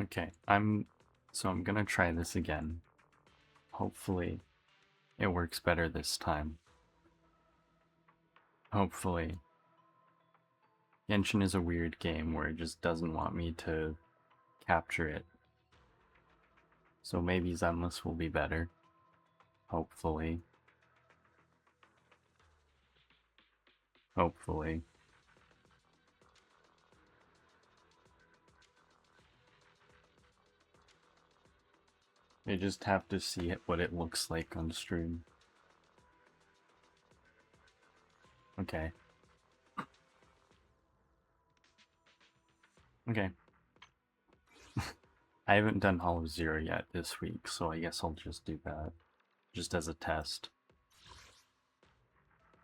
Okay, so I'm gonna try this again. Hopefully it works better this time. Hopefully. Genshin is a weird game where it just doesn't want me to capture it. So maybe Zenless will be better. Hopefully. Hopefully. I just have to see what it looks like on stream. Okay. Okay. I haven't done Hollow Zero yet this week, so I guess I'll just do that. Just as a test.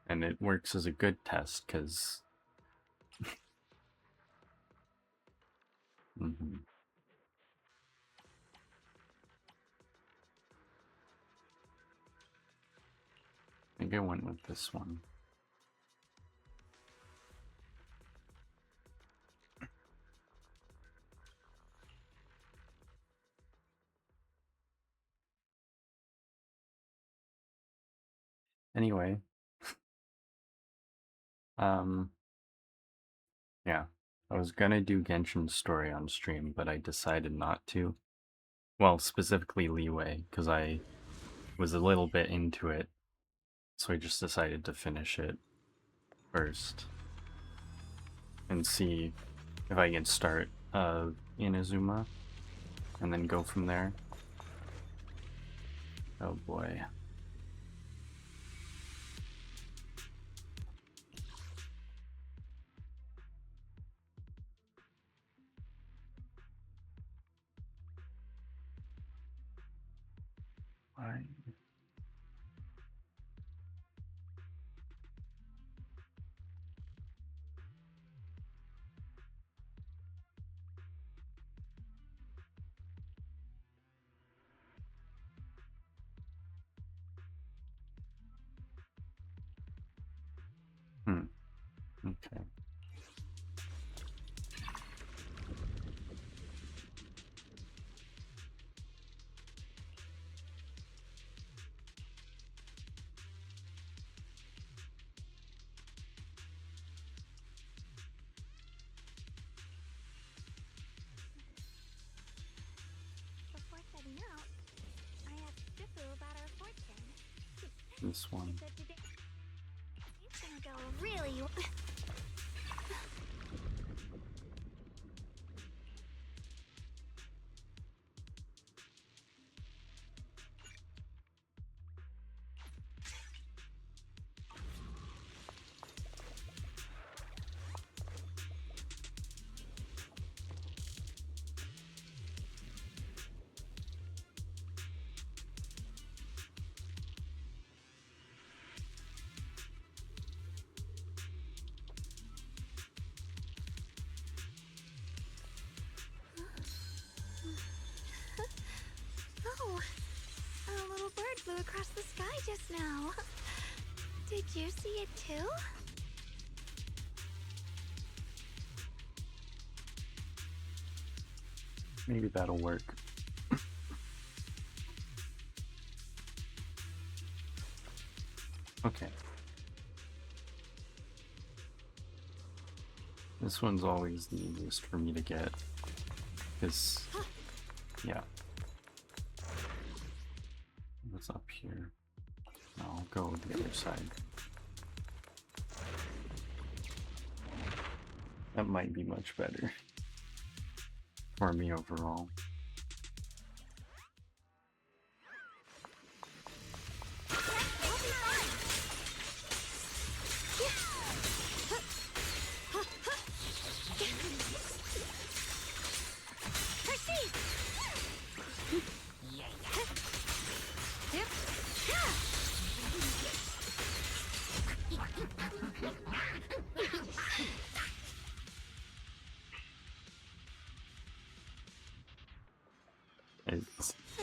And it works as a good test, because... I think I went with this one. Anyway. Yeah. I was gonna do Genshin's story on stream, but I decided not to. Well, specifically Leeway, because I was a little bit into it, so I just decided to finish it first. And see if I can start Inazuma, and then go from there. Oh boy. Why? Okay. Before setting out, I asked Jifu about our fortune. This one. He said today it's gonna go really. Oh, a little bird flew across the sky just now. Did you see it too? Maybe that'll work. Okay. This one's always the easiest for me to get. Because, yeah. What's up here? No, I'll go the other side. That might be much better for me overall.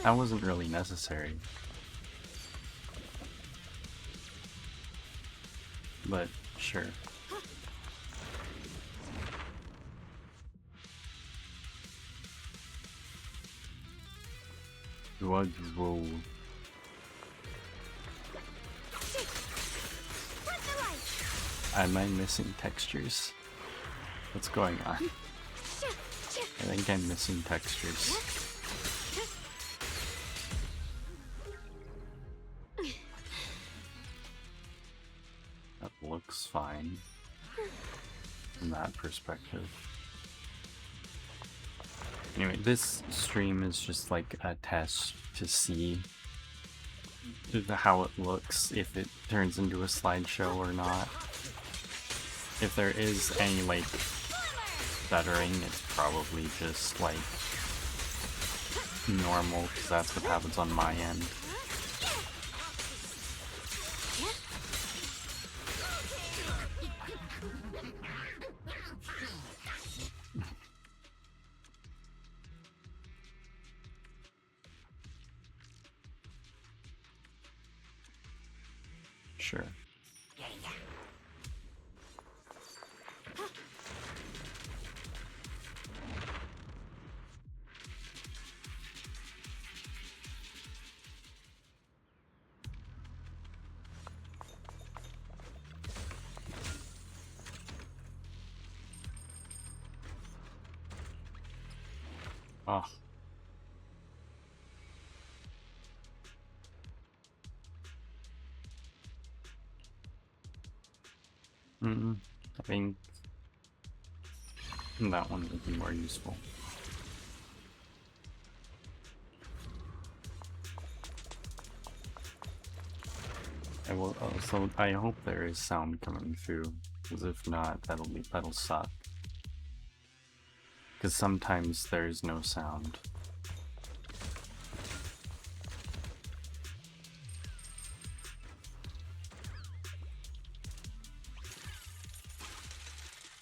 That wasn't really necessary. But, sure. What? Whoa. Am I missing textures? What's going on? I think I'm missing textures. That looks fine from that perspective. Anyway, this stream is just like a test to see how it looks, if it turns into a slideshow or not. If there is any like stuttering, it's probably just like normal, because that's what happens on my end. Sure. Oh. I think that one would be more useful. I hope there is sound coming through, because if not, that'll suck. Because sometimes there's no sound.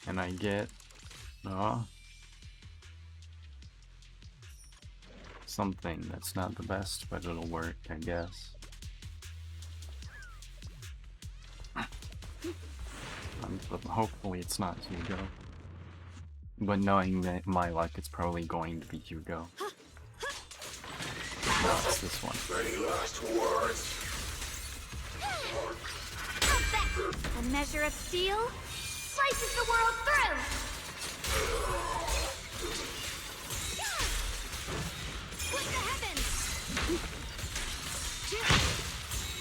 And I get something that's not the best, but it'll work, I guess. Hopefully it's not Hugo. But knowing that my luck, it's probably going to be Hugo. No, it's this one. Any last words? A measure of steel slices the world through! Split the heavens!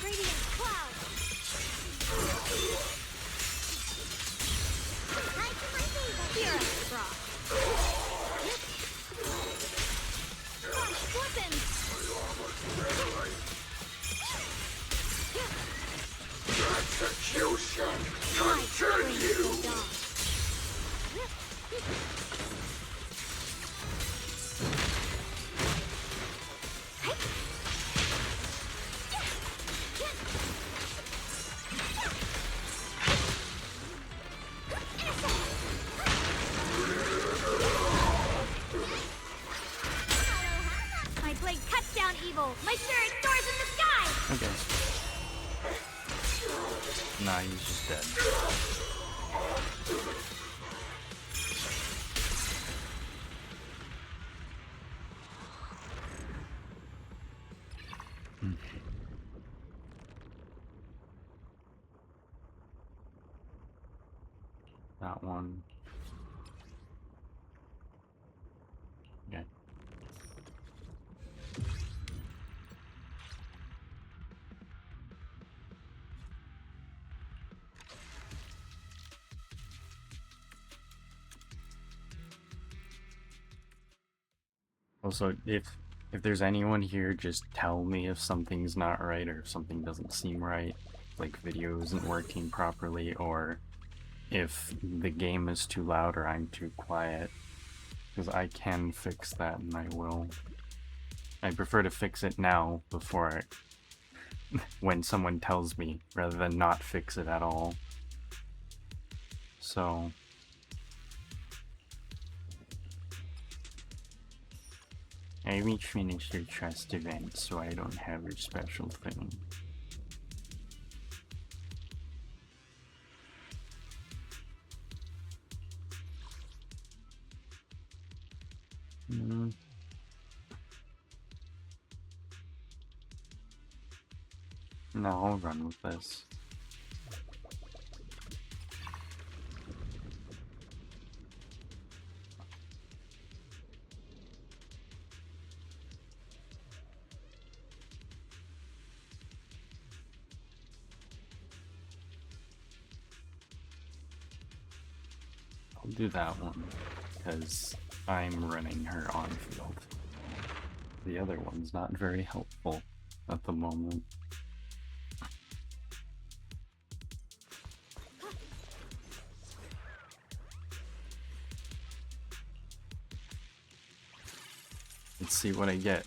Radiant cloud! Here, straw! Weapons! Execution continue! My blade cuts down evil! My spirit soars in the sky! Okay. Nah, he's just dead. That one. Okay. Also, if there's anyone here, just tell me if something's not right or if something doesn't seem right, like video isn't working properly, or if the game is too loud or I'm too quiet, because I can fix that and I will. I prefer to fix it now before when someone tells me, rather than not fix it at all. So I finished your trust event, so I don't have your special thing. No, I'll run with this. I'll do that one, because I'm running her on field. The other one's not very helpful at the moment. Let's see what I get.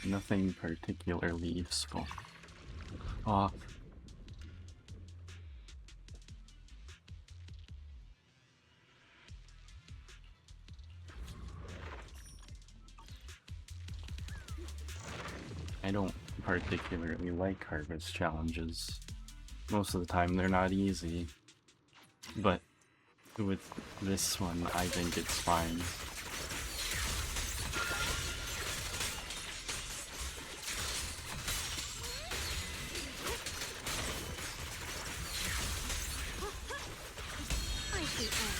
Nothing particularly useful. Off. I don't particularly like harvest challenges. Most of the time they're not easy. But with this one, I think it's fine. I see Ash.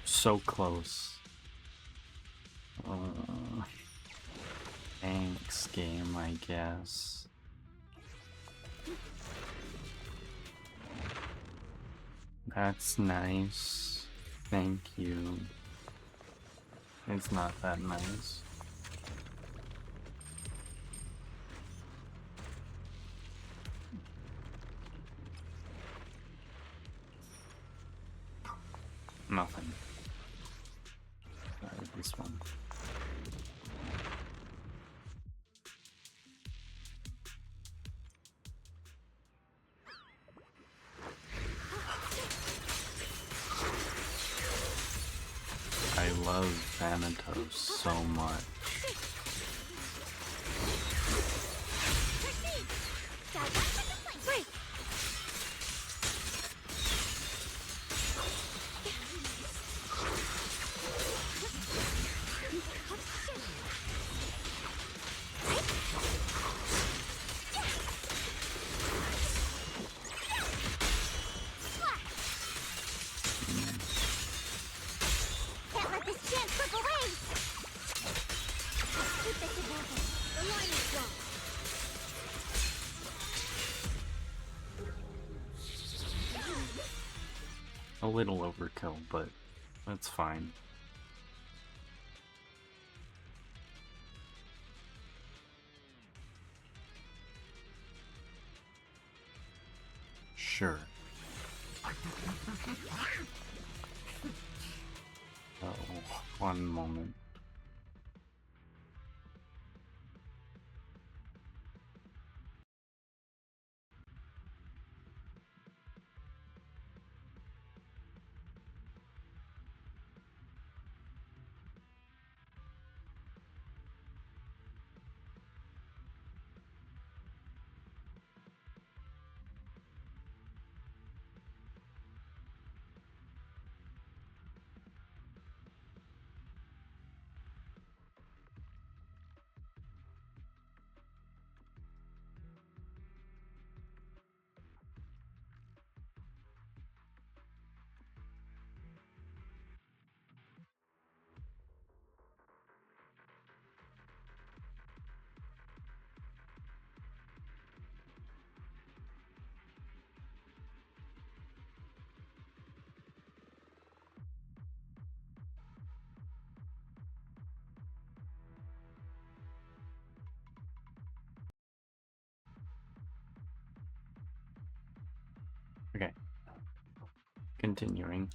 So close. Thanks, game, I guess. That's nice. Thank you. It's not that nice. Nothing. This one. I love Thanatos so much. Break! Can't let this chance slip away! Keep this advantage. The line is strong. A little overkill, but that's fine. Sure. Oh, one moment. Okay. Continuing.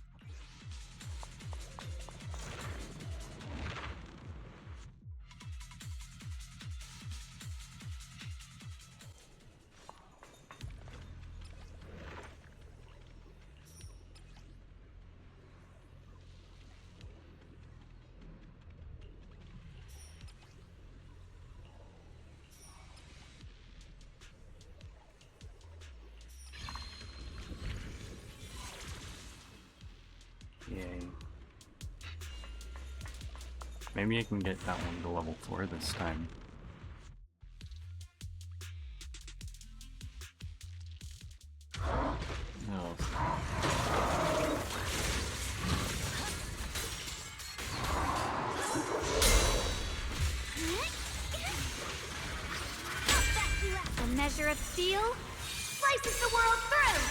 Maybe I can get that one to level 4 this time. Oh. A measure of steel slices the world through.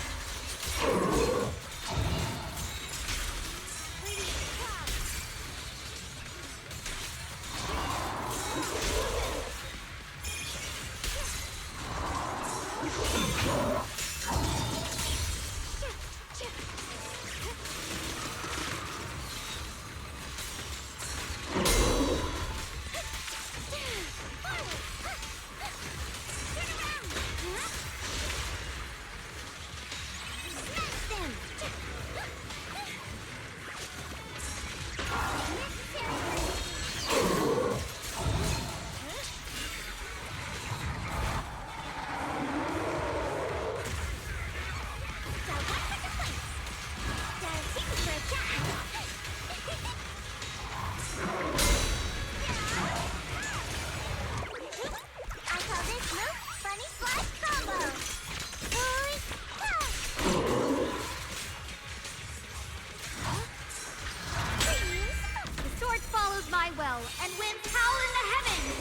And winds howl in the heavens!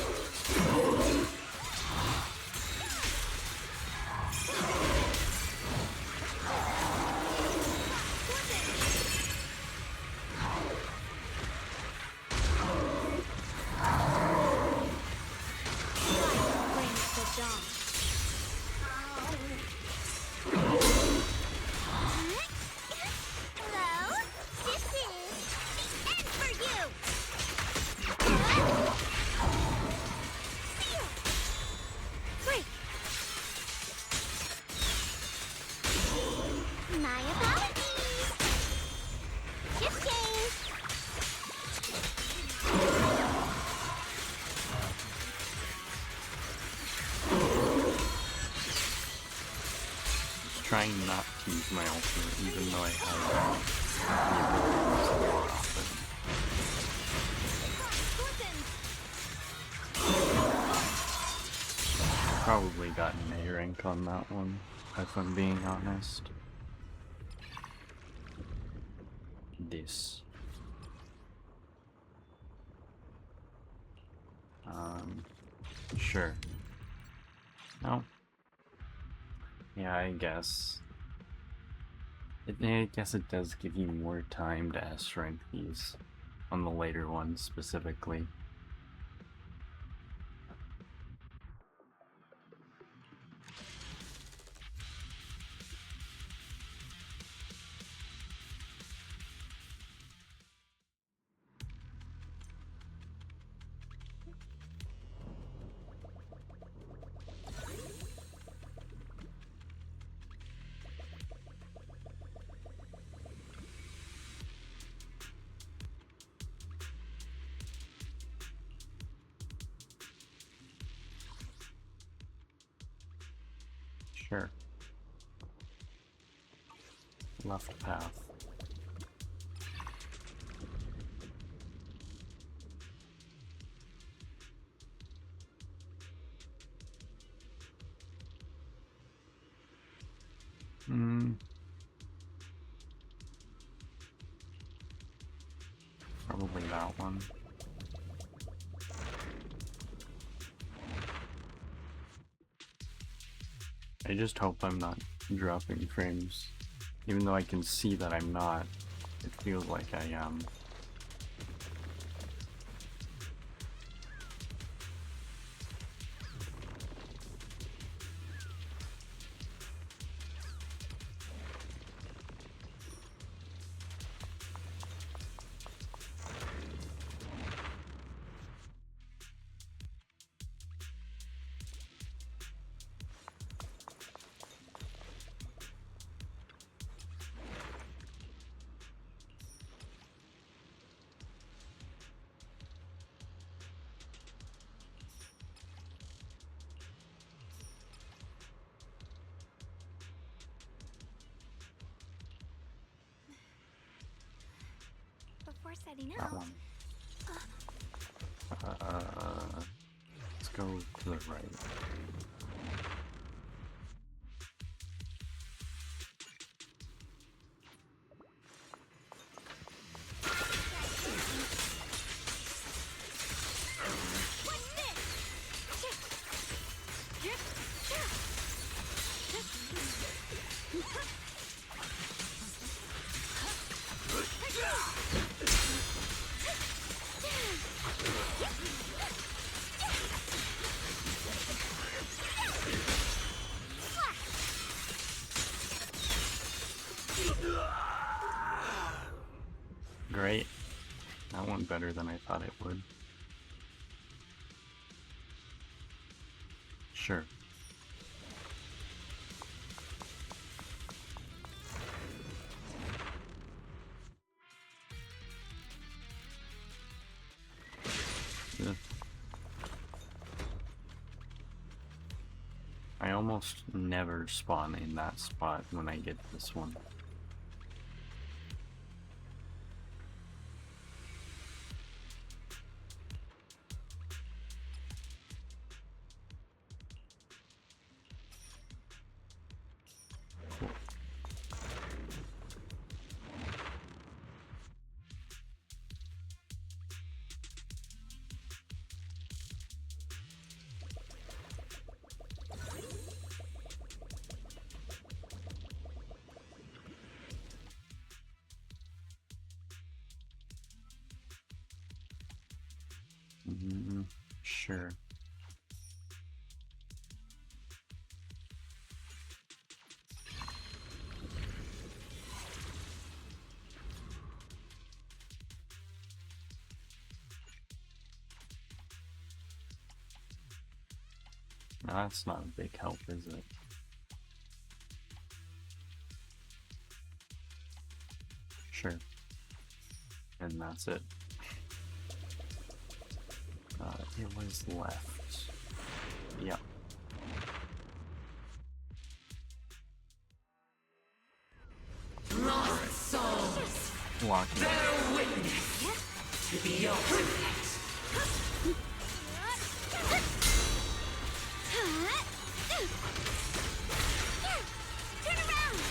Brings the dawn. Hello? This is the end for you! Break! My apologies! Shift change! Just trying not to use my ultimate, even though I have the ability to use it more often. Probably got an A rank on that one, if I'm being honest. This. Sure. No. Yeah, I guess. I guess it does give you more time to S rank these, on the later ones specifically. Sure. Left path. Probably that one. I just hope I'm not dropping frames. Even though I can see that I'm not, it feels like I am. Before setting That out, one. Let's go to the right. Great. That went better than I thought it would. Sure. Yeah. I almost never spawn in that spot when I get this one. Sure. That's not a big help, is it? Sure. And that's it. It was left. Yeah. Lost souls. Walking. Bear witness to the ultimate. Turn around!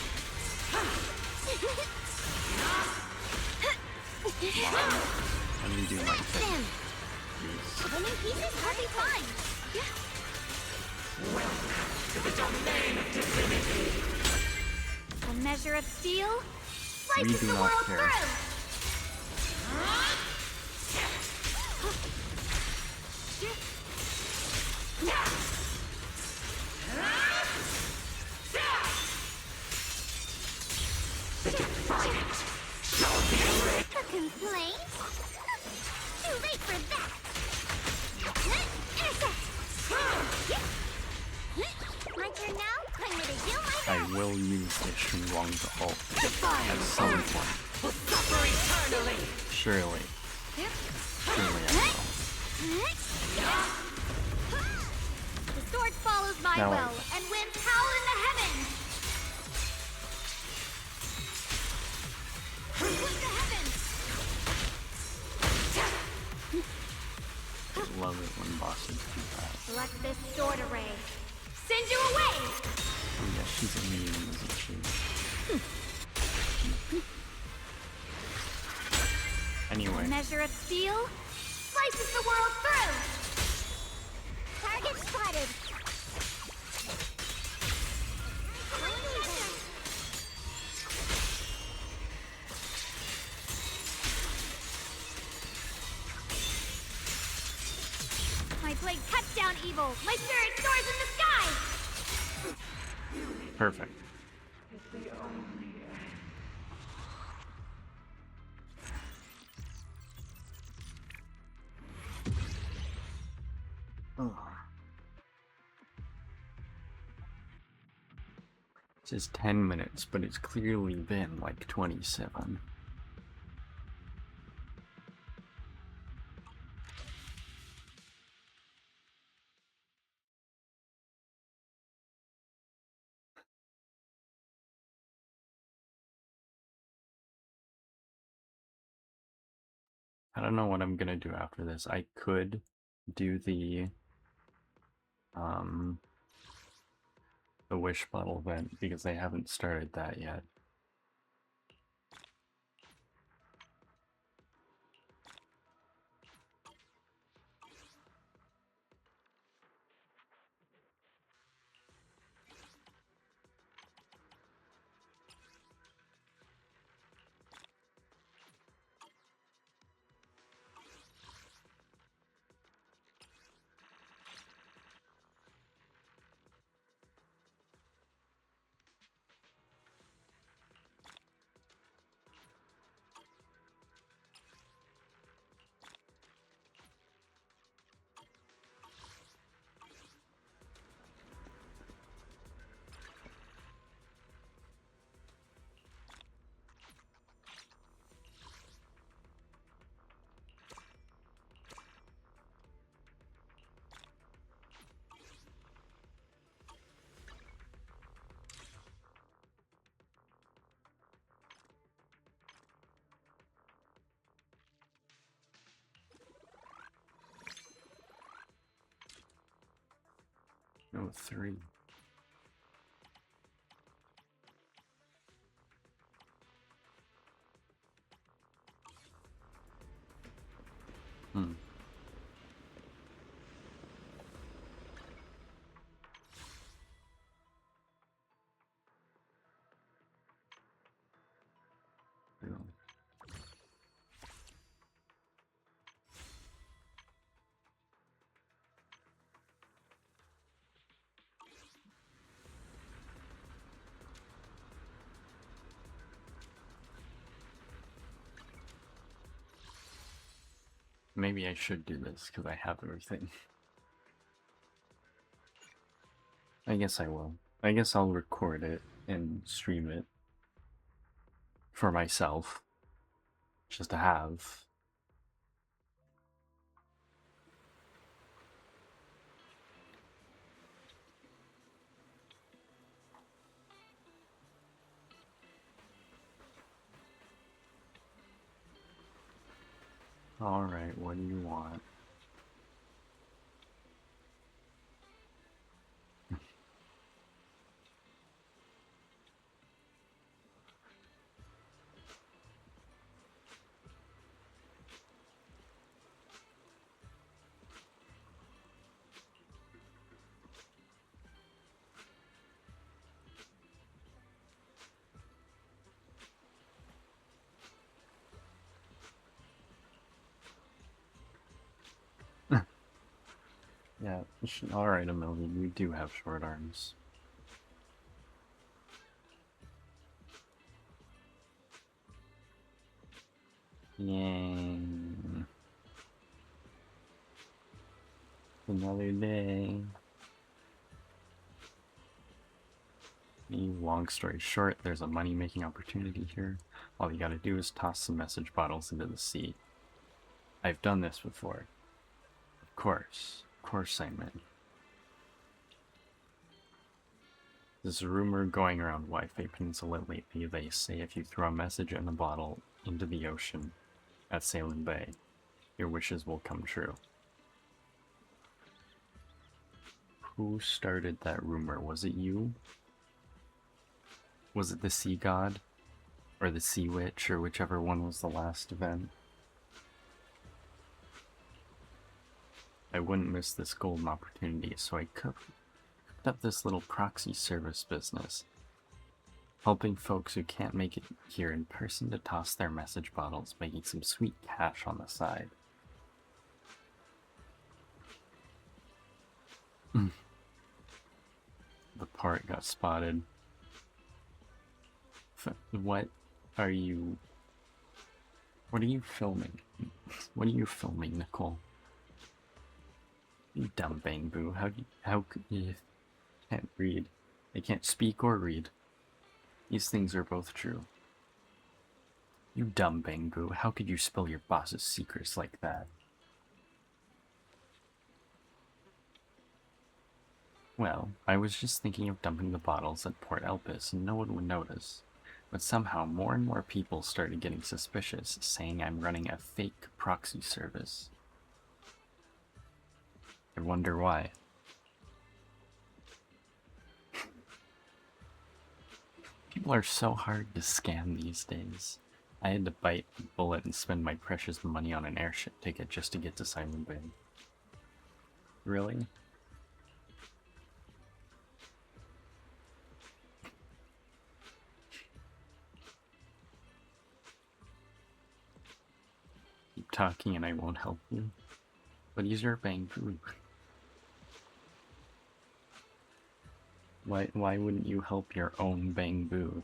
Let me do my thing. Jeez. Winning pieces will be fine. Welcome to the domain of divinity. A measure of steel We slices do the not world care. through. The defiant shall be arrayed. A complaint? Too late for that. Intercept. My turn now. I'm ready to do my I will use the Shenlong to ult at Defiant some point. will suffer eternally. Surely. Surely I will. The sword follows my Now I will will. and wins power in the heavens. With the heavens. I love it when bosses do that. Select this sword array. Send you away. Oh yeah, she's immune, isn't she? A Anyway, measure of steel slices the world through. Target spotted. My blade cuts down evil. My spirit soars in the sky. perfect. Ugh. It says 10 minutes, but it's clearly been like 27. I don't know what I'm gonna do after this. I could do um the wish bottle event because they haven't started that yet. No, 3. Hmm. Ew. Maybe I should do this because I have everything. I guess I will. I guess I'll record it and stream it for myself, just to have. Alright, what do you want? Yeah, alright, Amelia, you do have short arms. Yay. Another day. Long story short, there's a money-making opportunity here. All you gotta do is toss some message bottles into the sea. I've done this before. Of course I meant. There's a rumor going around Wi-Fi Peninsula lately. They say if you throw a message in a bottle into the ocean at Salem Bay, your wishes will come true. Who started that rumor? Was it you? Was it the Sea God? Or the Sea Witch? Or whichever one was the last event? I wouldn't miss this golden opportunity, so I cooked up this little proxy service business, helping folks who can't make it here in person to toss their message bottles, making some sweet cash on the side. The part got spotted. What are you... What are you filming? What are you filming, Nicole? You dumb bangboo. How could you... Can't read. They can't speak or read. These things are both true. You dumb bangboo. How could you spill your boss's secrets like that? Well, I was just thinking of dumping the bottles at Port Elpis and no one would notice. But somehow more and more people started getting suspicious, saying I'm running a fake proxy service. I wonder why. People are so hard to scam these days. I had to bite the bullet and spend my precious money on an airship ticket just to get to Silent Bay. Really? Keep talking and I won't help you. But use your bamboo. Why wouldn't you help your own bamboo?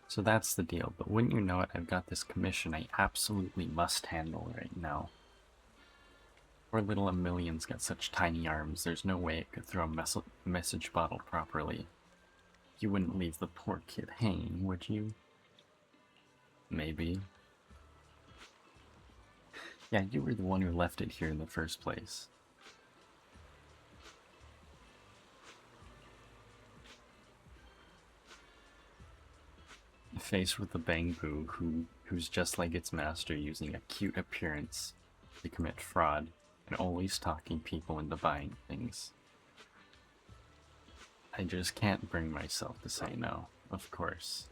So that's the deal, but wouldn't you know it, I've got this commission I absolutely must handle right now. Poor little Emilian's got such tiny arms, there's no way it could throw a message bottle properly. You wouldn't leave the poor kid hanging, would you? Maybe. Yeah, you were the one who left it here in the first place. Faced with a bamboo who's just like its master, using a cute appearance to commit fraud and always talking people into buying things. I just can't bring myself to say no, of course.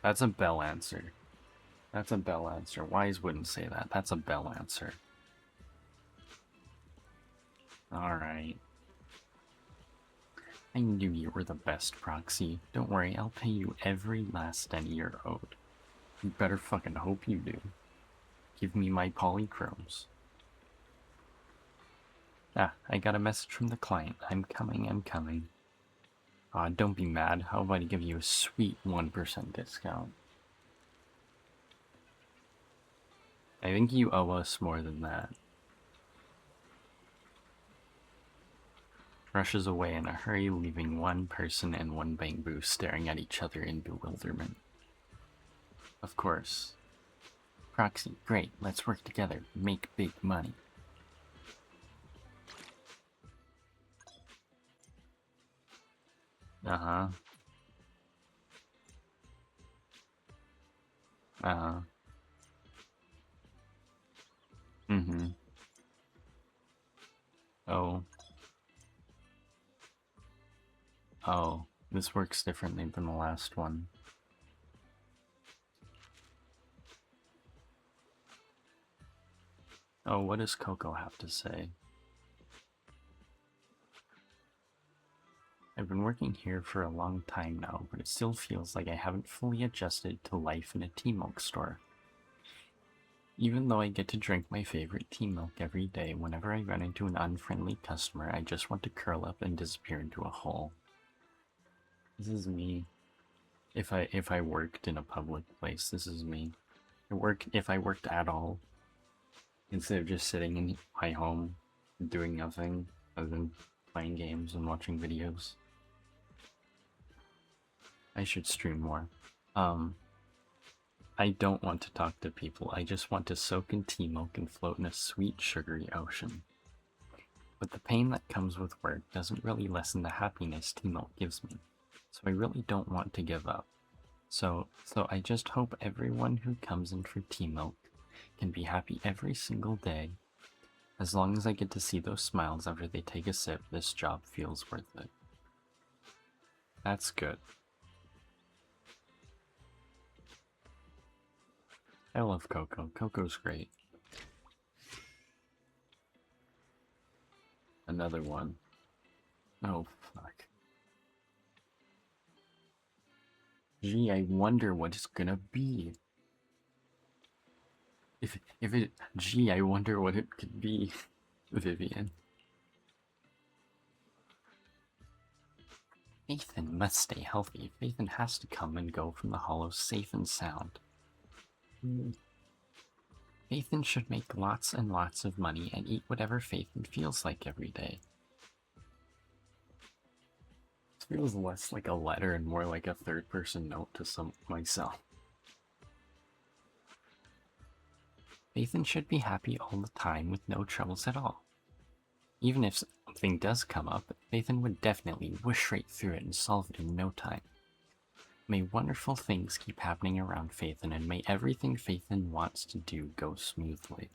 That's a bell answer. That's a bell answer. Wise wouldn't say that. That's a bell answer. Alright. I knew you were the best proxy. Don't worry, I'll pay you every last penny you're owed. You better fucking hope you do. Give me my polychromes. Ah, I got a message from the client. I'm coming, I'm coming. Aw, don't be mad. How about I give you a sweet 1% discount? I think you owe us more than that. Rushes away in a hurry, leaving one person and one bamboo staring at each other in bewilderment. Of course. Proxy, great, let's work together, make big money. Uh-huh. Uh-huh. Mm-hmm. Oh. Oh, this works differently than the last one. Oh, what does Coco have to say? I've been working here for a long time now, but it still feels like I haven't fully adjusted to life in a tea milk store. Even though I get to drink my favorite tea milk every day, whenever I run into an unfriendly customer, I just want to curl up and disappear into a hole. This is me. If I worked in a public place, this is me. If I worked at all, instead of just sitting in my home doing nothing other than playing games and watching videos. I should stream more. I don't want to talk to people, I just want to soak in tea milk and float in a sweet, sugary ocean. But the pain that comes with work doesn't really lessen the happiness tea milk gives me, so I really don't want to give up. So I just hope everyone who comes in for tea milk can be happy every single day. As long as I get to see those smiles after they take a sip, this job feels worth it. That's good. I love Coco. Coco's great. Another one. Oh, fuck. Gee, I wonder what it's gonna be. Gee, I wonder what it could be, Vivian. Ethan must stay healthy. Ethan has to come and go from the hollow safe and sound. Ethan should make lots and lots of money and eat whatever Ethan feels like every day. This feels less like a letter and more like a third-person note to myself. Ethan should be happy all the time with no troubles at all. Even if something does come up, Phaethon would definitely whoosh right through it and solve it in no time. May wonderful things keep happening around Phaethon, and may everything Phaethon wants to do go smoothly.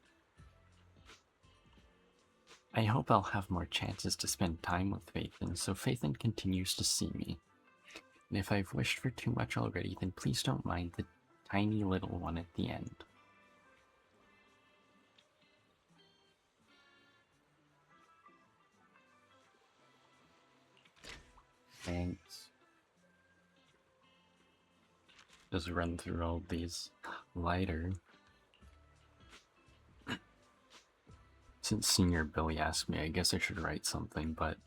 I hope I'll have more chances to spend time with Phaethon, so Phaethon continues to see me. And if I've wished for too much already, then please don't mind the tiny little one at the end. Thanks. Just run through all these. Lighter. Since Senior Billy asked me, I guess I should write something, but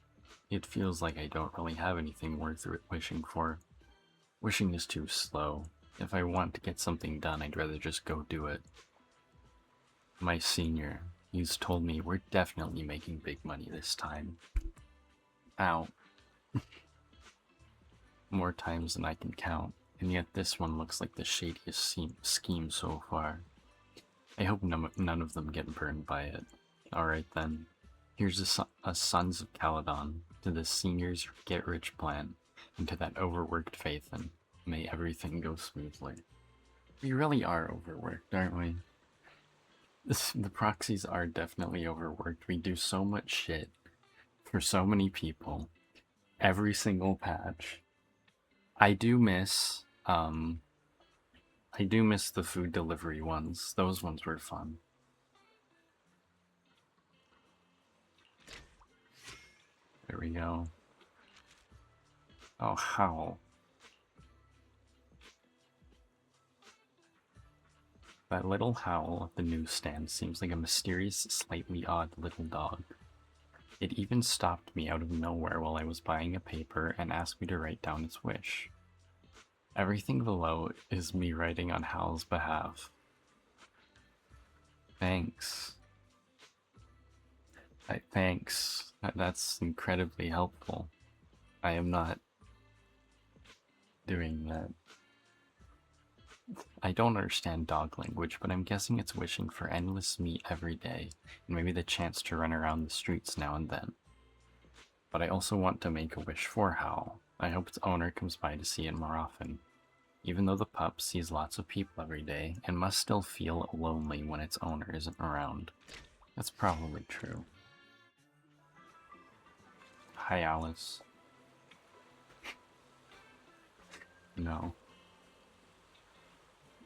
it feels like I don't really have anything worth wishing for. Wishing is too slow. If I want to get something done, I'd rather just go do it. My senior, he's told me we're definitely making big money this time. Ow. More times than I can count, and yet this one looks like the shadiest scheme so far. I hope none of them get burned by it. Alright then, here's a Sons of Caledon, to the senior's get-rich plan, and to that overworked Phaethon. May everything go smoothly. We really are overworked, aren't we? The proxies are definitely overworked. We do so much shit for so many people. Every single patch. I do miss the food delivery ones. Those ones were fun. There we go. Oh, Howl. That little Howl at the newsstand seems like a mysterious, slightly odd little dog. It even stopped me out of nowhere while I was buying a paper and asked me to write down its wish. Everything below is me writing on Howl's behalf. Thanks. Thanks. That's incredibly helpful. I am not doing that. I don't understand dog language, but I'm guessing it's wishing for endless meat every day, and maybe the chance to run around the streets now and then. But I also want to make a wish for Howl. I hope its owner comes by to see it more often. Even though the pup sees lots of people every day, and must still feel lonely when its owner isn't around. That's probably true. Hi, Alice. No.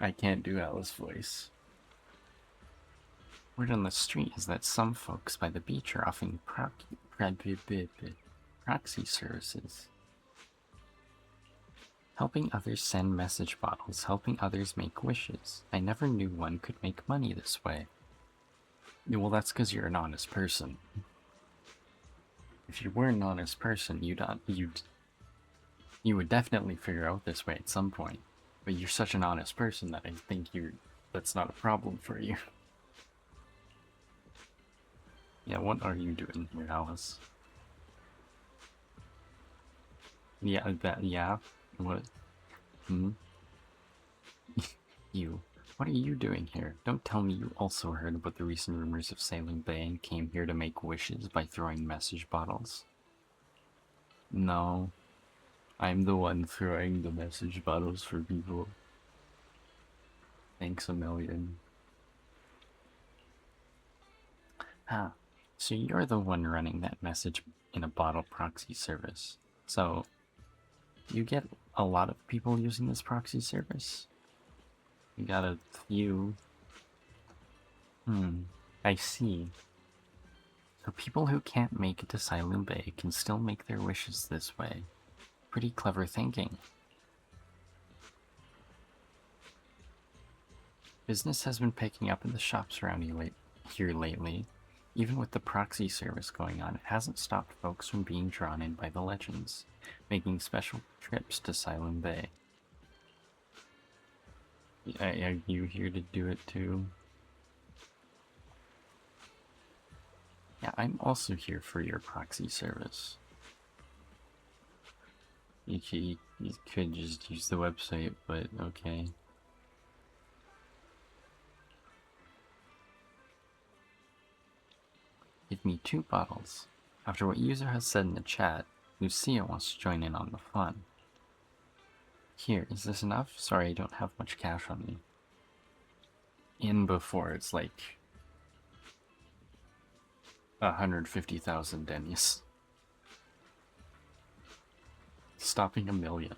I can't do Alice's voice. Word on the street is that some folks by the beach are offering proxy services. Helping others send message bottles, helping others make wishes. I never knew one could make money this way. Well, that's because you're an honest person. If you were an honest person, you would definitely figure out this way at some point. But you're such an honest person that I think that's not a problem for you. Yeah, what are you doing here, Alice? Yeah, yeah? What? You. What are you doing here? Don't tell me you also heard about the recent rumors of Salem Bay and came here to make wishes by throwing message bottles. No. I'm the one throwing the message bottles for people. Thanks a million. Ah, so you're the one running that message in a bottle proxy service. So, do you get a lot of people using this proxy service? You got a few. I see. So people who can't make it to Silent Bay can still make their wishes this way. Pretty clever thinking. Business has been picking up in the shops around here lately. Even with the proxy service going on, it hasn't stopped folks from being drawn in by the legends, making special trips to Silent Bay. Are you here to do it too? Yeah, I'm also here for your proxy service. You could just use the website, but okay. Give me 2 bottles. After what user has said in the chat, Lucia wants to join in on the fun. Here, is this enough? Sorry, I don't have much cash on me. In before, it's like 150,000 denies. Stopping a million,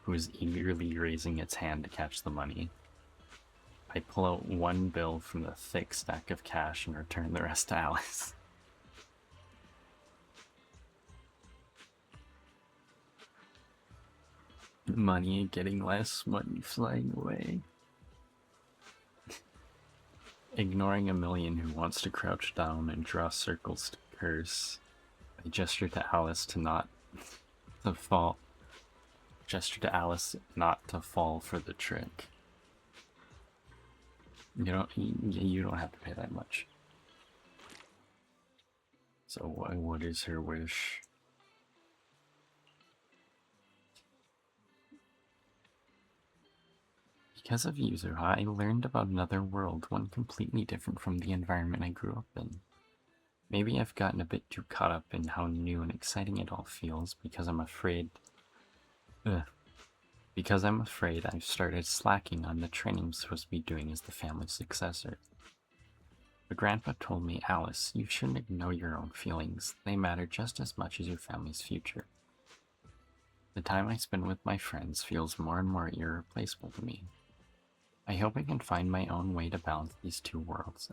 who is eagerly raising its hand to catch the money. I pull out 1 bill from the thick stack of cash and return the rest to Alice. Money getting less, money flying away. Ignoring a million who wants to crouch down and draw circles to curse, I gesture to Alice not to fall for the trick. You don't have to pay that much. So what is her wish? Because of you, Zuha, I learned about another world, one completely different from the environment I grew up in. Maybe I've gotten a bit too caught up in how new and exciting it all feels because I'm afraid I've started slacking on the training I'm supposed to be doing as the family successor. But Grandpa told me, Alice, you shouldn't ignore your own feelings. They matter just as much as your family's future. The time I spend with my friends feels more and more irreplaceable to me. I hope I can find my own way to balance these 2 worlds,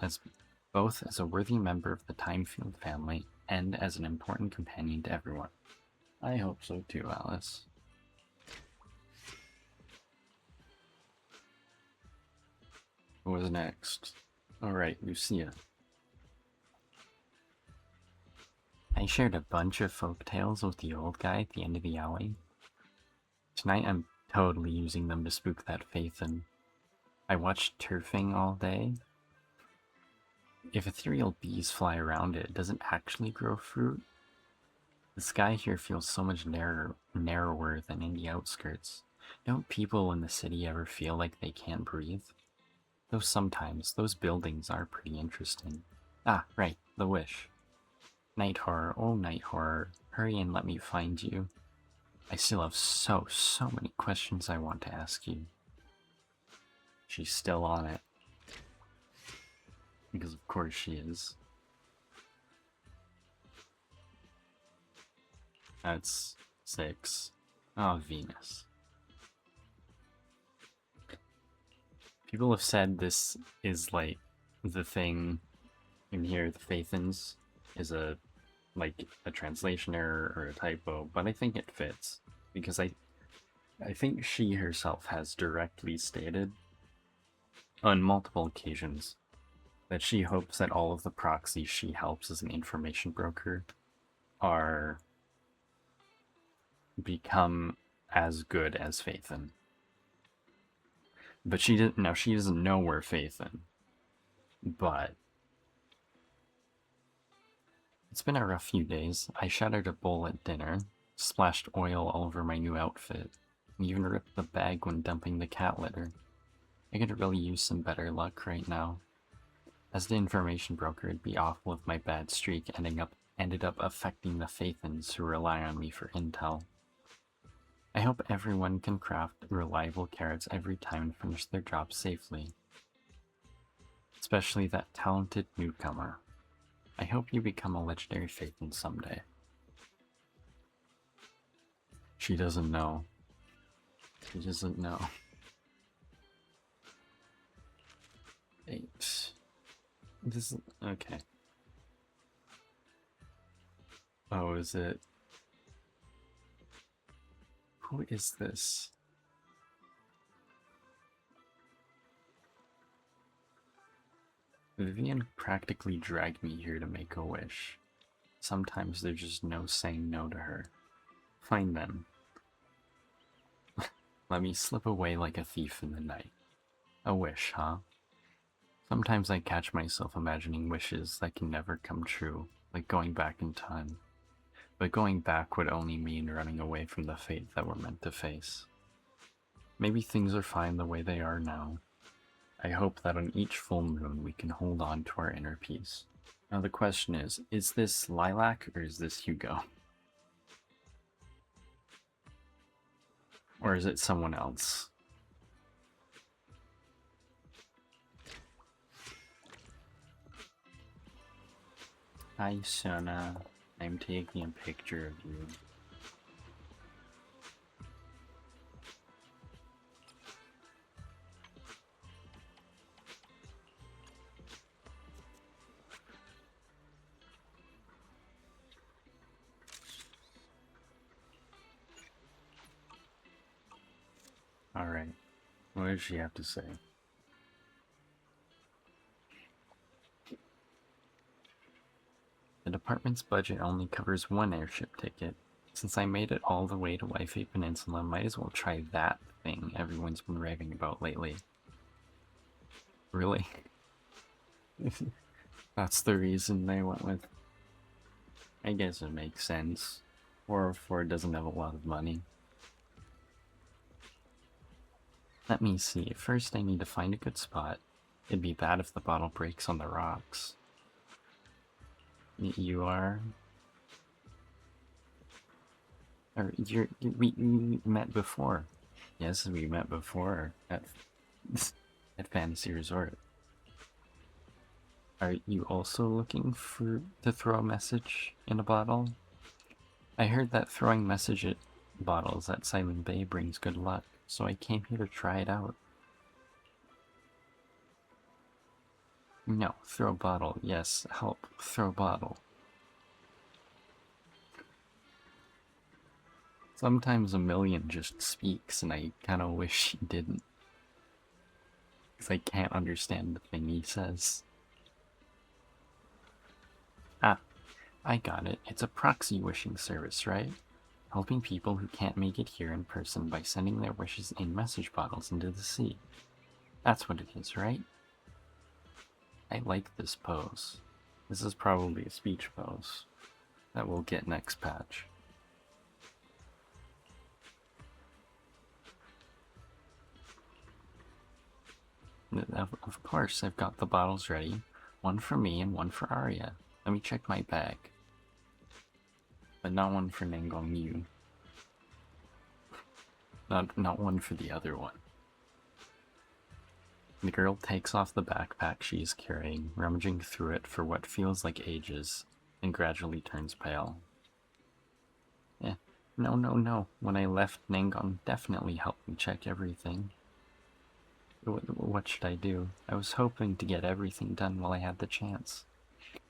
both as a worthy member of the Timefield family and as an important companion to everyone. I hope so too, Alice. What was next? Alright, Lucia. I shared a bunch of folk tales with the old guy at the end of the alley. Tonight I'm totally using them to spook that Phaethon. I watched turfing all day. If ethereal bees fly around it, does it actually grow fruit? The sky here feels so much narrower than in the outskirts. Don't people in the city ever feel like they can't breathe? Though sometimes, those buildings are pretty interesting. Ah, right, the wish. Night horror, oh night horror, hurry and let me find you. I still have so many questions I want to ask you. She's still on it. Because of course she is. That's 6. Oh, Venus. People have said this is like the thing in here, the Phaethons, is a translation error or a typo, but I think it fits. Because I think she herself has directly stated on multiple occasions that she hopes that all of the proxies she helps as an information broker are become as good as Phaethon. But she doesn't know we're Phaethon. But it's been a rough few days. I shattered a bowl at dinner, splashed oil all over my new outfit, and even ripped the bag when dumping the cat litter. I could really use some better luck right now. As the information broker, it'd be awful if my bad streak ended up affecting the Phaethons who rely on me for intel. I hope everyone can craft reliable carrots every time and finish their job safely. Especially that talented newcomer. I hope you become a legendary Phaethon someday. She doesn't know. She doesn't know. 8. This is... okay. Oh, is it... Who is this? Vivian practically dragged me here to make a wish. Sometimes there's just no saying no to her. Fine then. Let me slip away like a thief in the night. A wish, huh? Sometimes I catch myself imagining wishes that can never come true, like going back in time. But going back would only mean running away from the fate that we're meant to face. Maybe things are fine the way they are now. I hope that on each full moon we can hold on to our inner peace. Now the question is this Lilac or is this Hugo? Or is it someone else? Hi, Sona. I'm taking a picture of you. Alright. What does she have to say? The department's budget only covers one airship ticket. Since I made it all the way to Wi-Fi Peninsula, might as well try that thing everyone's been raving about lately. Really? That's the reason they went with... I guess it makes sense. 404 doesn't have a lot of money. Let me see. First I need to find a good spot. It'd be bad if the bottle breaks on the rocks. You are... Or we met before. Yes, we met before at Fantasy Resort. Are you also looking to throw a message in a bottle? I heard that throwing message at bottles at Silent Bay brings good luck, so I came here to try it out. No, throw a bottle. Yes, help, throw a bottle. Sometimes a million just speaks, and I kind of wish he didn't. Because I can't understand the thing he says. Ah, I got it. It's a proxy wishing service, right? Helping people who can't make it here in person by sending their wishes in message bottles into the sea. That's what it is, right? I like this pose. This is probably a speech pose that we'll get next patch. Of course, I've got the bottles ready. One for me and one for Arya. Let me check my bag. But not one for Nangong Yu. Not one for the other one. The girl takes off the backpack she is carrying, rummaging through it for what feels like ages, and gradually turns pale. No. When I left, Nangong definitely helped me check everything. What should I do? I was hoping to get everything done while I had the chance.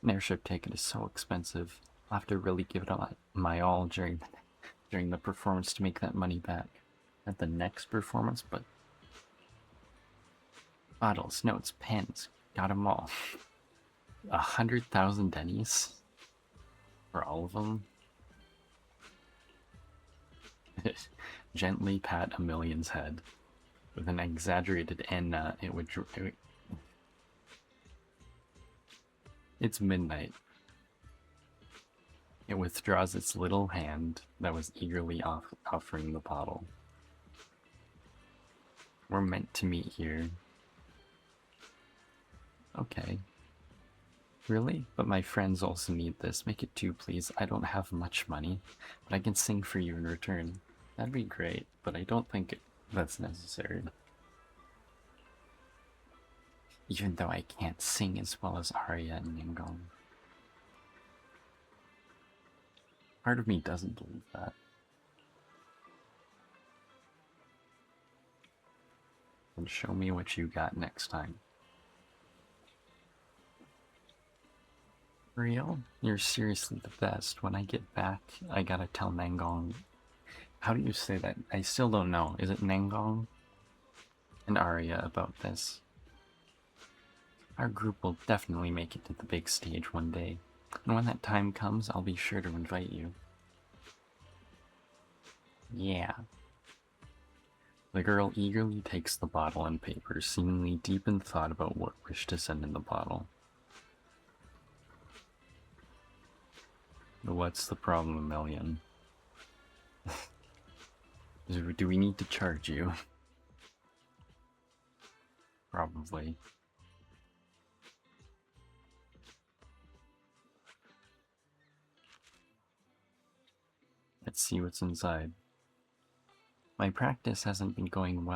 An airship ticket is so expensive. I'll have to really give it my all during the performance to make that money back. At the next performance, but... Bottles, notes, pens, got 'em all. 100,000 dennies? For all of them? Gently pat a million's head. With an exaggerated N, it would... It's midnight. It withdraws its little hand that was eagerly offering the bottle. We're meant to meet here. Okay. Really? But my friends also need this. Make it 2, please. I don't have much money, but I can sing for you in return. That'd be great, but I don't think that's necessary. Even though I can't sing as well as Arya and Ningong. Part of me doesn't believe that. And show me what you got next time. Real? You're seriously the best. When I get back, I gotta tell Nangong. How do you say that? I still don't know. Is it Nangong and Arya about this? Our group will definitely make it to the big stage one day. And when that time comes, I'll be sure to invite you. Yeah. The girl eagerly takes the bottle and paper, seemingly deep in thought about what wish to send in the bottle. What's the problem, Million? Do we need to charge you? Probably. Let's see what's inside. My practice hasn't been going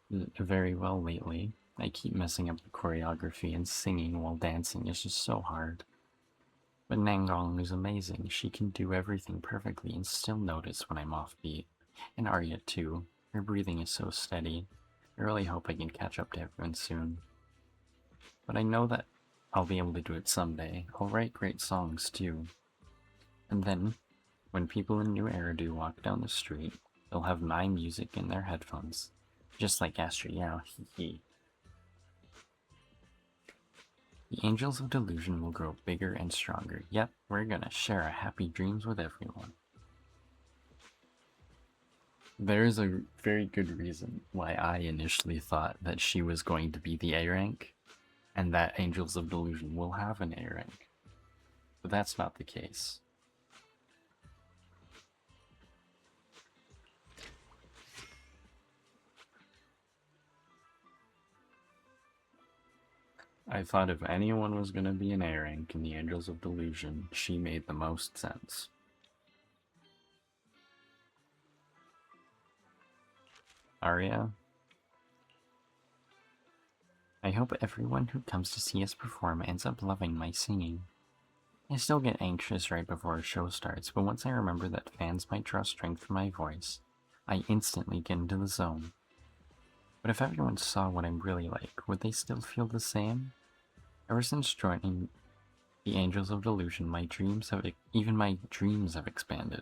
very well lately. I keep messing up the choreography, and singing while dancing is just so hard. But Nangong is amazing. She can do everything perfectly and still notice when I'm offbeat. And Arya too. Her breathing is so steady. I really hope I can catch up to everyone soon. But I know that I'll be able to do it someday. I'll write great songs too. And then, when people in New Eridu walk down the street, they'll have my music in their headphones. Just like Astro Yao, hee. The Angels of Delusion will grow bigger and stronger. Yep, we're gonna share our happy dreams with everyone. There is a very good reason why I initially thought that she was going to be the A rank, and that Angels of Delusion will have an A rank. But that's not the case. I thought if anyone was going to be an A rank in the Angels of Delusion, she made the most sense. Arya? I hope everyone who comes to see us perform ends up loving my singing. I still get anxious right before a show starts, but once I remember that fans might draw strength from my voice, I instantly get into the zone. But if everyone saw what I'm really like, would they still feel the same? Ever since joining the Angels of Delusion, even my dreams have expanded.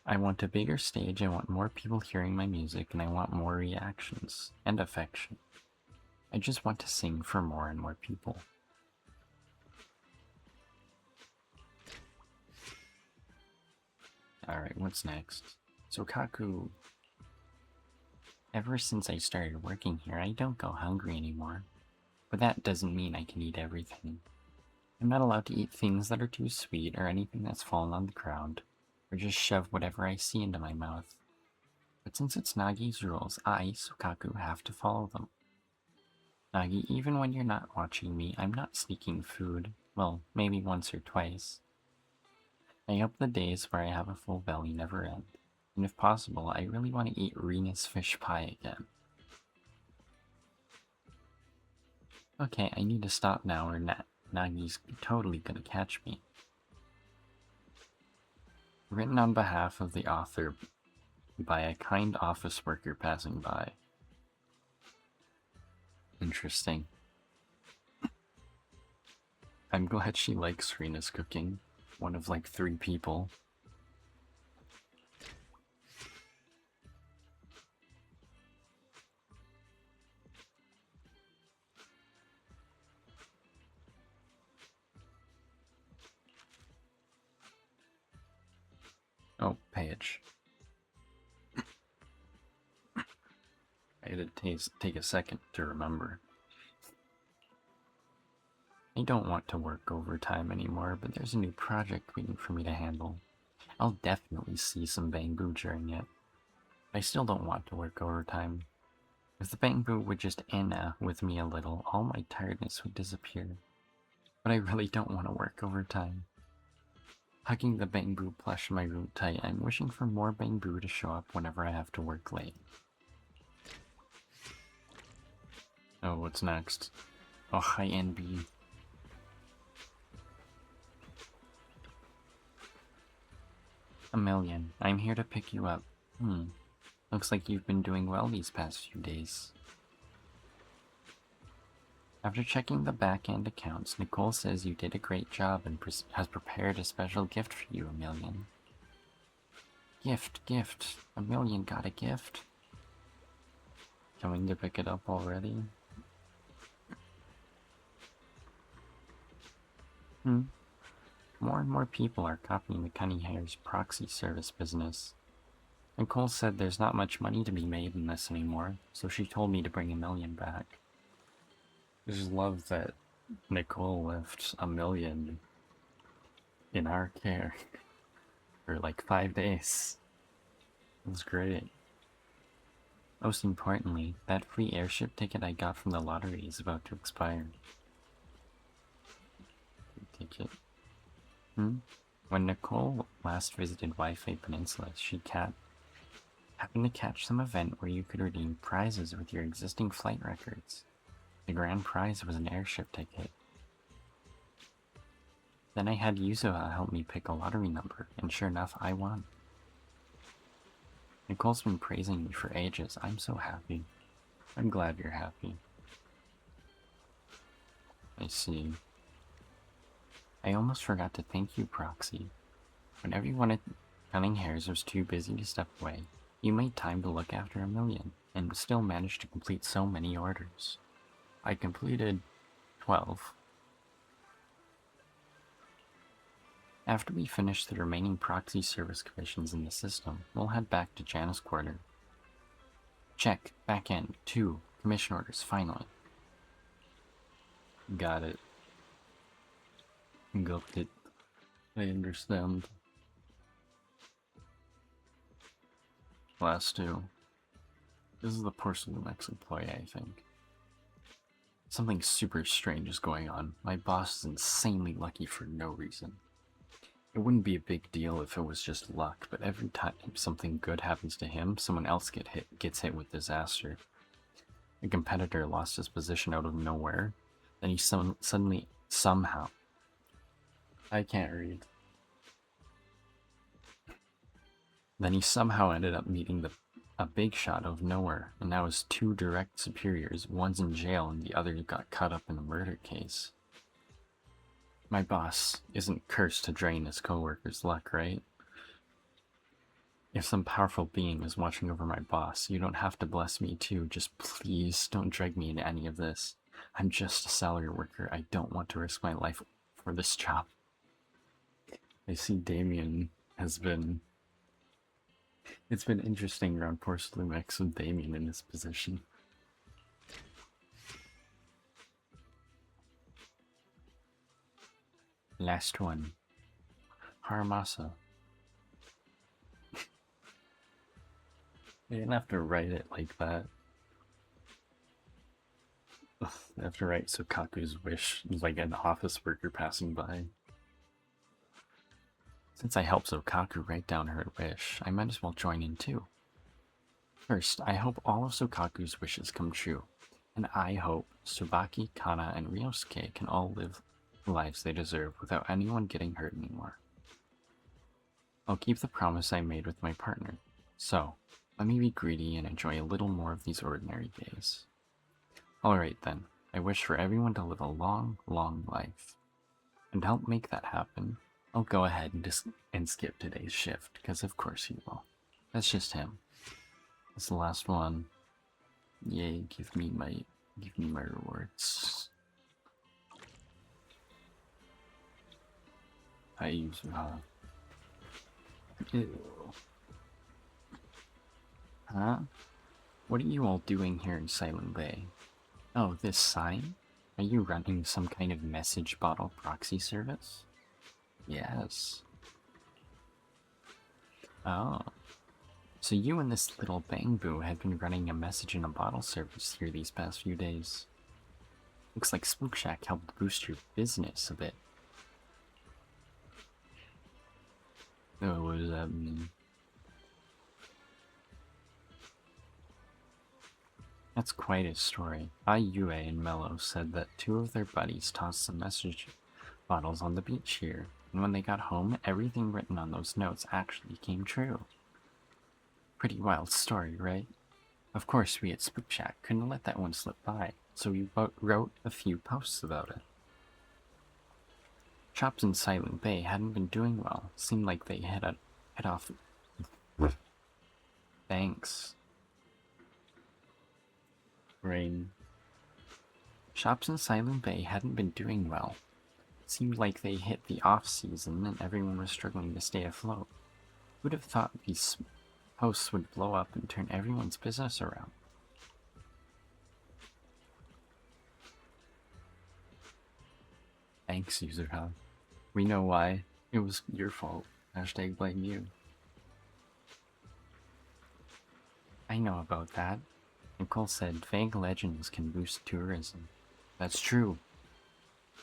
I want a bigger stage, I want more people hearing my music, and I want more reactions and affection. I just want to sing for more and more people. Alright, what's next? So Kaku... Ever since I started working here, I don't go hungry anymore. But that doesn't mean I can eat everything. I'm not allowed to eat things that are too sweet or anything that's fallen on the ground, or just shove whatever I see into my mouth. But since it's Nagi's rules, I, Sukaku, have to follow them. Nagi, even when you're not watching me, I'm not sneaking food. Well, maybe once or twice. I hope the days where I have a full belly never end. And if possible, I really want to eat Rena's fish pie again. Okay, I need to stop now or Nagi's totally gonna catch me. Written on behalf of the author by a kind office worker passing by. Interesting. I'm glad she likes Rena's cooking. One of like 3 people. Oh, Paige. I had to take a second to remember. I don't want to work overtime anymore, but there's a new project waiting for me to handle. I'll definitely see some Bangbu during it. But I still don't want to work overtime. If the Bangbu would just with me a little, all my tiredness would disappear. But I really don't want to work overtime. Hugging the Bangbu plush in my room tight, I'm wishing for more Bangbu to show up whenever I have to work late. Oh, what's next? Oh, hi NB. A million. I'm here to pick you up. Looks like you've been doing well these past few days. After checking the back-end accounts, Nicole says you did a great job and has prepared a special gift for you, A million. Gift. A million got a gift. Coming to pick it up already? More and more people are copying the Cunning Hair's proxy service business. Nicole said there's not much money to be made in this anymore, so she told me to bring A million back. I just love that Nicole left A million in our care for like 5 days. It was great. Most importantly, that free airship ticket I got from the lottery is about to expire. Free ticket. When Nicole last visited Wi-Fi Peninsula, she happened to catch some event where you could redeem prizes with your existing flight records. The grand prize was an airship ticket. Then I had Yuzuha help me pick a lottery number, and sure enough, I won. Nicole's been praising me for ages. I'm so happy. I'm glad you're happy. I see. I almost forgot to thank you, Proxy. When everyone at Cunning Hairs was too busy to step away, you made time to look after a million, and still managed to complete so many orders. I completed 12. After we finish the remaining proxy service commissions in the system, we'll head back to Janna's quarter. Check, back end, 2, commission orders, finally. Got it. Got it. I understand. Last 2. This is the Porcelain X employee, I think. Something super strange is going on. My boss is insanely lucky for no reason. It wouldn't be a big deal if it was just luck, but every time something good happens to him, someone else gets hit with disaster. A competitor lost his position out of nowhere, then he suddenly, somehow... I can't read. Then he somehow ended up meeting a big shot out of nowhere, and now his 2 direct superiors, one's in jail and the other got caught up in a murder case. My boss isn't cursed to drain his coworkers' luck, right? If some powerful being is watching over my boss, you don't have to bless me too. Just please don't drag me into any of this. I'm just a salary worker. I don't want to risk my life for this job. I see Damien has been... It's been interesting around Porcelain X with Damien in this position. Last one. Haramasa. I didn't have to write it like that. I have to write Sokaku's wish like an office worker passing by. Since I helped Sokaku write down her wish, I might as well join in too. First, I hope all of Sokaku's wishes come true, and I hope Tsubaki, Kana, and Ryosuke can all live the lives they deserve without anyone getting hurt anymore. I'll keep the promise I made with my partner, so let me be greedy and enjoy a little more of these ordinary days. Alright then, I wish for everyone to live a long, long life. And to help make that happen, I'll go ahead and skip today's shift, because of course he will. That's just him. That's the last one. Yay, give me my rewards. I use Ew. Huh? What are you all doing here in Silent Bay? Oh, this sign? Are you running some kind of message bottle proxy service? Yes. Oh. So you and this little bang boo have been running a message in a bottle service here these past few days. Looks like Spook Shack helped boost your business a bit. Oh, what does that mean? That's quite a story. Yue and Mello said that 2 of their buddies tossed some message bottles on the beach here, and when they got home, everything written on those notes actually came true. Pretty wild story, right? Of course, we at Spook Shack couldn't let that one slip by, so we wrote a few posts about it. Shops in Silent Bay hadn't been doing well. Seemed like they head off. Thanks. Rain. Shops in Silent Bay hadn't been doing well. Seemed like they hit the off-season and everyone was struggling to stay afloat. Who'd have thought these posts would blow up and turn everyone's business around? Thanks, Userha. We know why. It was your fault. Hashtag blame you. I know about that. Nicole said vague legends can boost tourism. That's true.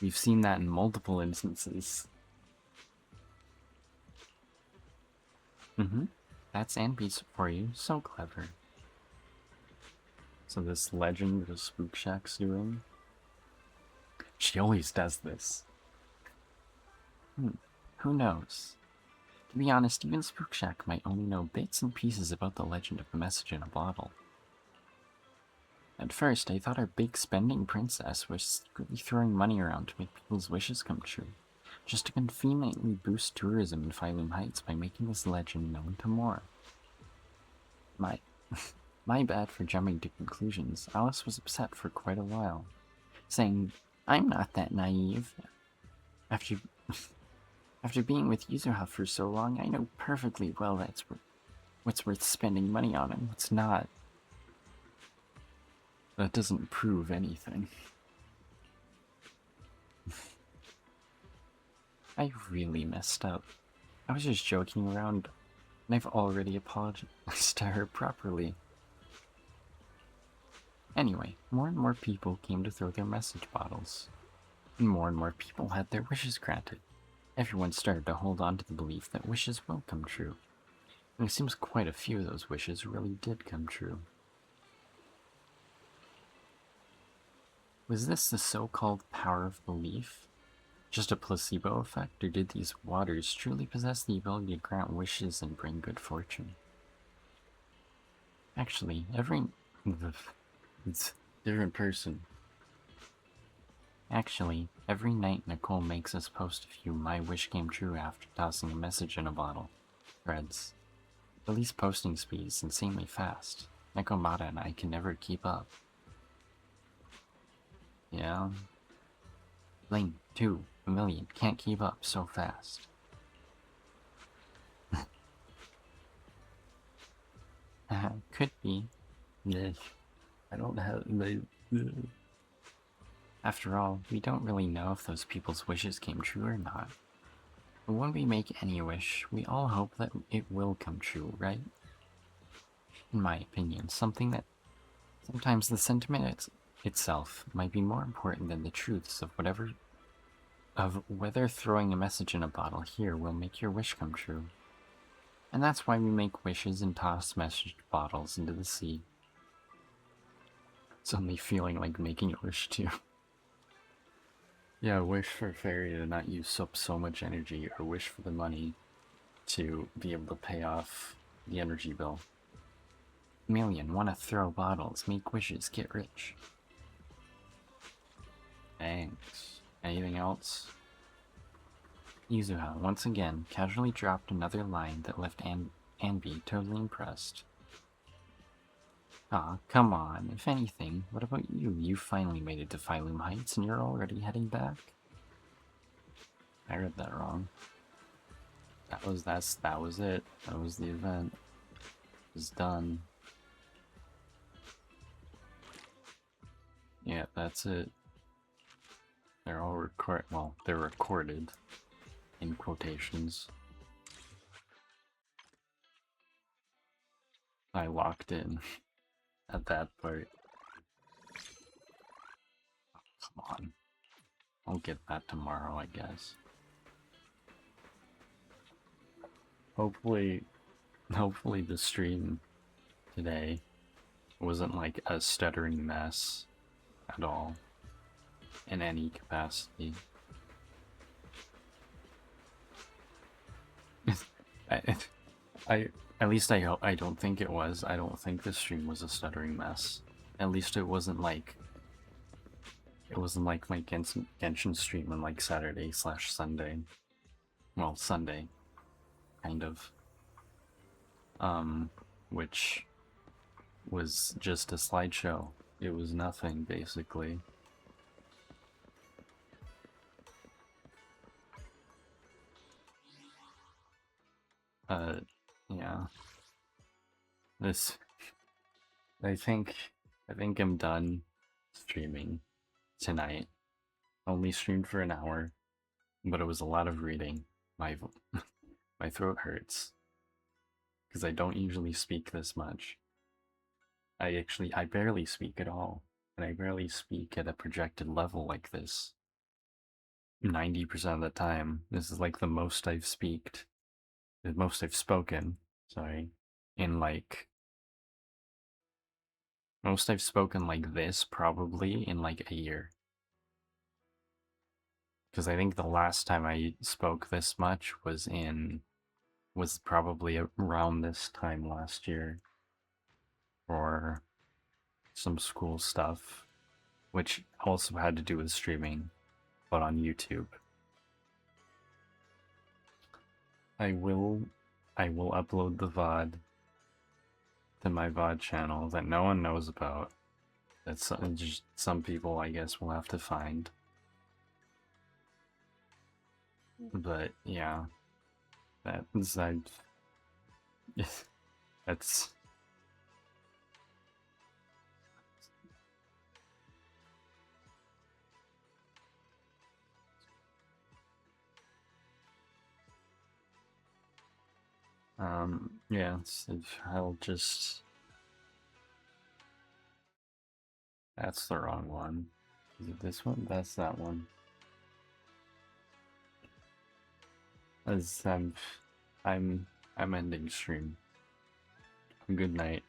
We've seen that in multiple instances. Mm-hmm. That's Anby's for you. So clever. So this legend that Spook Shack's doing, she always does this. Who knows? To be honest, even Spook Shack might only know bits and pieces about the legend of the message in a bottle. At first, I thought our big spending princess was secretly throwing money around to make people's wishes come true, just to conveniently boost tourism in Phylum Heights by making this legend known to more. My, my bad for jumping to conclusions. Alice was upset for quite a while, saying, "I'm not that naive. After, after being with Yuzuha for so long, I know perfectly well what's worth spending money on and what's not. That doesn't prove anything." I really messed up. I was just joking around, and I've already apologized to her properly. Anyway, more and more people came to throw their message bottles, and more people had their wishes granted. Everyone started to hold on to the belief that wishes will come true, and it seems quite a few of those wishes really did come true. Was this the so-called power of belief? Just a placebo effect, or did these waters truly possess the ability to grant wishes and bring good fortune? Actually, it's a different person. Actually, every night Nicole makes us post a few "my wish came true" after tossing a message in a bottle threads. The least posting speed is insanely fast. Nekomata and I can never keep up. Yeah. Lane, 2, a million, can't keep up so fast. Could be. Yes. I don't have... After all, we don't really know if those people's wishes came true or not. But when we make any wish, we all hope that it will come true, right? In my opinion, something that sometimes the sentiment itself might be more important than the truths of whether throwing a message in a bottle here will make your wish come true. And that's why we make wishes and toss message bottles into the sea. Suddenly feeling like making a wish too. Yeah, wish for Fairy to not use up so much energy, or wish for the money to be able to pay off the energy bill. Million, wanna throw bottles, make wishes, get rich. Thanks. Anything else? Yuzuha, once again, casually dropped another line that left Anby totally impressed. Aw, come on. If anything, what about you? You finally made it to Phylum Heights and you're already heading back? I read that wrong. That was it. That was the event. It was done. Yeah, that's it. They're all they're recorded in quotations. I locked in at that part. Come on. I'll get that tomorrow, I guess. Hopefully the stream today wasn't like a stuttering mess at all in any capacity. I at least I hope. I don't think it was. I don't think the stream was a stuttering mess. At least it wasn't like my Genshin stream on like Saturday/Sunday. Well, Sunday, kind of. Which was just a slideshow. It was nothing, basically. Yeah. This... I think I'm done streaming tonight. Only streamed for an hour, but it was a lot of reading. My my throat hurts because I don't usually speak this much. I barely speak at all, and I barely speak at a projected level like this. 90% of the time, this is like the most I've spoken Sorry. In like most I've spoken like this probably in like a year. Because I think the last time I spoke this much was probably around this time last year for some school stuff, which also had to do with streaming, but on YouTube. I will upload the VOD to my VOD channel that no one knows about. That just some people I guess will have to find. But yeah, that's that's yeah, I'll just that's the wrong one. Is it this one? That's that one. As I'm ending stream. Good night.